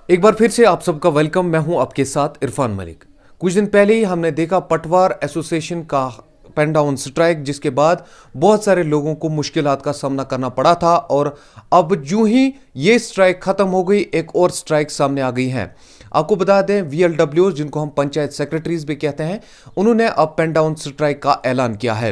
एक बार फिर से आप सबका वेलकम। मैं हूं आपके साथ इरफान मलिक। कुछ दिन पहले ही हमने देखा पटवार एसोसिएशन का पेन डाउन स्ट्राइक, जिसके बाद बहुत सारे लोगों को मुश्किलात का सामना करना पड़ा था। और अब यूं ही ये स्ट्राइक खत्म हो गई, एक और स्ट्राइक सामने आ गई है। आपको बता दें, वीएलडब्ल्यू जिनको हम पंचायत सेक्रेटरीज भी कहते हैं, उन्होंने अब पेन डाउन स्ट्राइक का ऐलान किया है।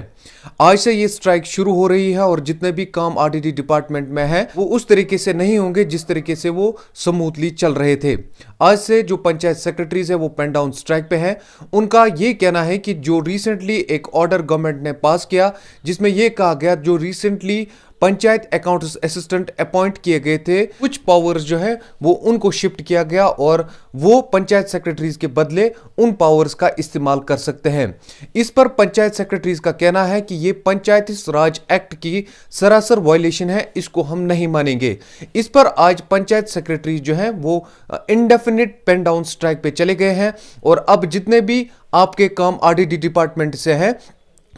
आज से ये स्ट्राइक शुरू हो रही है और जितने भी काम आरडीडी डिपार्टमेंट में है वो उस तरीके से नहीं होंगे जिस तरीके से वो स्मूथली चल रहे थे। आज से जो पंचायत सेक्रेटरीज है वो पेन डाउन स्ट्राइक पे है। उनका ये कहना है कि जो रिसेंटली एक ऑर्डर गवर्नमेंट ने पास किया, जिसमें यह कहा गया जो recently panchayat accounts assistant appoint किए गए थे, कुछ पावर्स जो है वो उनको शिफ्ट किया गया और वो पंचायत सेक्रेटरीज के बदले उन पावर्स का इस्तेमाल कर सकते हैं। इस पर पंचायत सेक्रेटरीज का कहना है कि ये पंचायती राज एक्ट की सरासर वायलेशन है, इसको हम नहीं मानेंगे। इस पर आज पंचायत सेक्रेटरीज जो है वो इंडेफिनिट पेन डाउन स्ट्राइक पे चले गए हैं। और अब जितने भी आपके काम आरडीडी डिपार्टमेंट से है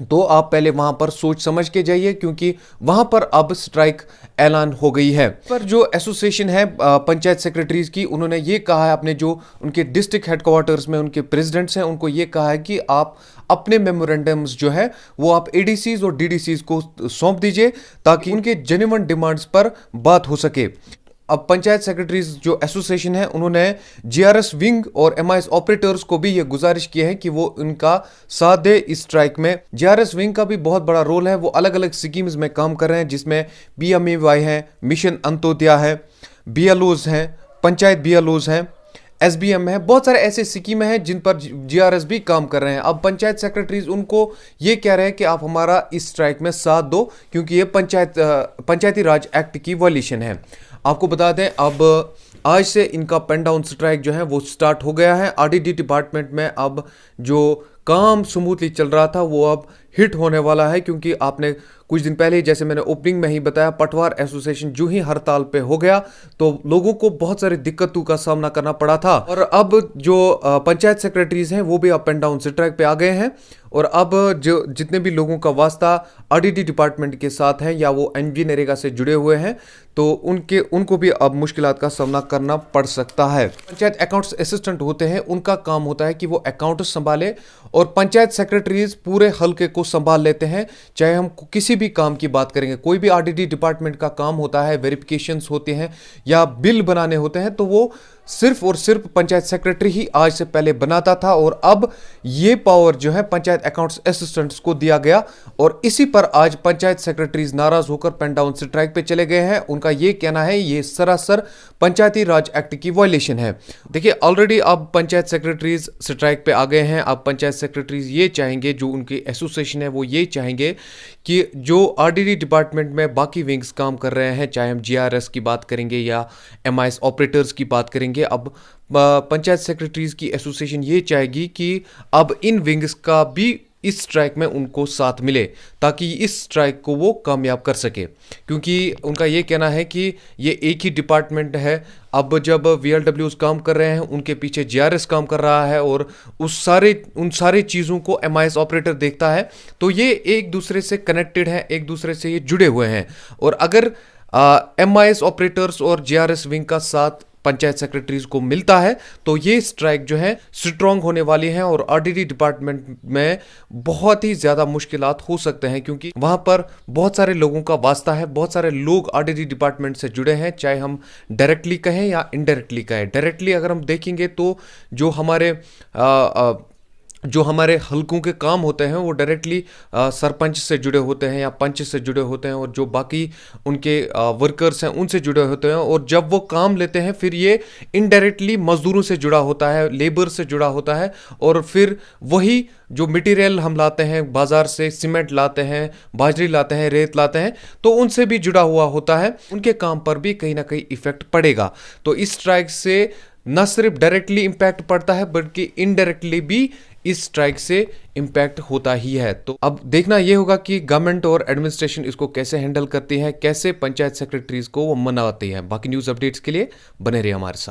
तो आप पहले वहां पर सोच समझ के जाइए, क्योंकि वहां पर अब स्ट्राइक ऐलान हो गई है। पर जो एसोसिएशन है पंचायत सेक्रेटरीज की, उन्होंने ये कहा है, अपने जो उनके डिस्ट्रिक्ट हेडक्वार्टर्स में उनके प्रेसिडेंट्स हैं उनको ये कहा है कि आप अपने मेमोरेंडम्स जो है वो आप एडीसीज और डीडीसीज को सौंप दीजिए ताकि उनके जेन्युइन डिमांड्स पर बात हो सके। अब पंचायत सेक्रेटरीज जो एसोसिएशन है उन्होंने जीआरएस विंग और एमआईएस ऑपरेटर्स को भी ये गुजारिश की है कि वो इनका साथ दे इस स्ट्राइक में। जीआरएस विंग का भी बहुत बड़ा रोल है, वो अलग अलग स्कीम्स में काम कर रहे हैं, जिसमें पीएमएवाई है, मिशन अंत्योदया है, बीएलओज हैं, पंचायत बीएलओज हैं, एसबीएम है। बहुत सारे ऐसे स्कीमें हैं जिन पर जीआरएस भी काम कर रहे हैं। अब पंचायत सेक्रेटरीज उनको ये कह रहे हैं कि आप हमारा इस स्ट्राइक में साथ दो, क्योंकि ये पंचायती राज एक्ट की वायलेशन है। आपको बता दें, अब आज से इनका पेन डाउन स्ट्राइक जो है वो स्टार्ट हो गया है। आरडीडी डिपार्टमेंट में अब जो काम स्मूथली चल रहा था वो अब हिट होने वाला है, क्योंकि आपने कुछ दिन पहले, जैसे मैंने ओपनिंग में ही बताया, पटवार एसोसिएशन जो ही हड़ताल पे हो गया तो लोगों को बहुत सारी दिक्कतों का सामना करना पड़ा था। और अब जो पंचायत सेक्रेटरीज हैं वो भी अप एंड डाउन स्ट्राइक पे आ गए हैं। और अब जो जितने भी लोगों का वास्ता आरडीडी डिपार्टमेंट के साथ है या वो एनजीनरेगा से जुड़े हुए हैं, तो उनको भी अब मुश्किलात का सामना करना पड़ सकता है। पंचायत अकाउंट्स असिस्टेंट होते हैं, उनका काम होता है कि वो अकाउंट संभाले, और पंचायत सेक्रेटरीज पूरे हल्के को संभाल लेते हैं। चाहे हम किसी भी काम की बात करेंगे, कोई भी आरडीडी डिपार्टमेंट का काम होता है, वेरिफिकेशंस होते हैं या बिल बनाने होते हैं, तो वो सिर्फ और सिर्फ पंचायत सेक्रेटरी ही आज से पहले बनाता था। और अब ये पावर जो है पंचायत अकाउंट्स असिस्टेंट्स को दिया गया, और इसी पर आज पंचायत सेक्रेटरीज नाराज होकर पेन डाउन स्ट्राइक पे चले गए हैं। उनका ये कहना है ये सरासर पंचायती राज एक्ट की वायलेशन है। देखिए, ऑलरेडी अब पंचायत सेक्रेटरीज स्ट्राइक पे आ गए हैं। अब पंचायत सेक्रेटरीज ये चाहेंगे, जो उनकी एसोसिएशन है वो ये चाहेंगे कि जो आरडीडी डिपार्टमेंट में बाकी विंग्स काम कर रहे हैं, चाहे हम जीआरएस की बात करेंगे या एमआईएस ऑपरेटर्स की बात करेंगे, अब पंचायत सेक्रेटरीज की एसोसिएशन ये चाहेगी कि अब इन विंग्स का भी इस स्ट्राइक में उनको साथ मिले, ताकि इस स्ट्राइक को वो कामयाब कर सके। क्योंकि उनका ये कहना है कि ये एक ही डिपार्टमेंट है। अब जब वीएलडब्ल्यूज काम कर रहे हैं, उनके पीछे जीआरएस काम कर रहा है और उन सारे चीज़ों को एमआईएस ऑपरेटर देखता है, तो ये एक दूसरे से कनेक्टेड है, एक दूसरे से ये जुड़े हुए हैं। और अगर एमआईएस ऑपरेटर्स और जीआरएस विंग का साथ पंचायत सेक्रेटरीज को मिलता है तो ये स्ट्राइक जो है स्ट्रांग होने वाली है, और आरडीडी डिपार्टमेंट में बहुत ही ज्यादा मुश्किलात हो सकते हैं, क्योंकि वहां पर बहुत सारे लोगों का वास्ता है, बहुत सारे लोग आरडीडी डिपार्टमेंट से जुड़े हैं, चाहे हम डायरेक्टली कहें या इनडायरेक्टली कहें। डायरेक्टली अगर हम देखेंगे तो जो हमारे हलकों के काम होते हैं वो डायरेक्टली सरपंच से जुड़े होते हैं या पंच से जुड़े होते हैं, और जो बाकी उनके वर्कर्स हैं उनसे जुड़े होते हैं। और जब वो काम लेते हैं फिर ये इनडायरेक्टली मजदूरों से जुड़ा होता है, लेबर से जुड़ा होता है, और फिर वही जो मटेरियल हम लाते हैं बाजार से, सीमेंट लाते हैं, बाजरी लाते हैं, रेत लाते हैं, तो उनसे भी जुड़ा हुआ होता है, उनके काम पर भी कहीं ना कहीं इफेक्ट पड़ेगा। तो इस स्ट्राइक से न सिर्फ डायरेक्टली इंपैक्ट पड़ता है बल्कि इनडायरेक्टली भी इस स्ट्राइक से इंपैक्ट होता ही है। तो अब देखना यह होगा कि गवर्नमेंट और एडमिनिस्ट्रेशन इसको कैसे हैंडल करती है, कैसे पंचायत सेक्रेटरीज को वो मनाती है। बाकी न्यूज़ अपडेट्स के लिए बने रहिए हमारे साथ।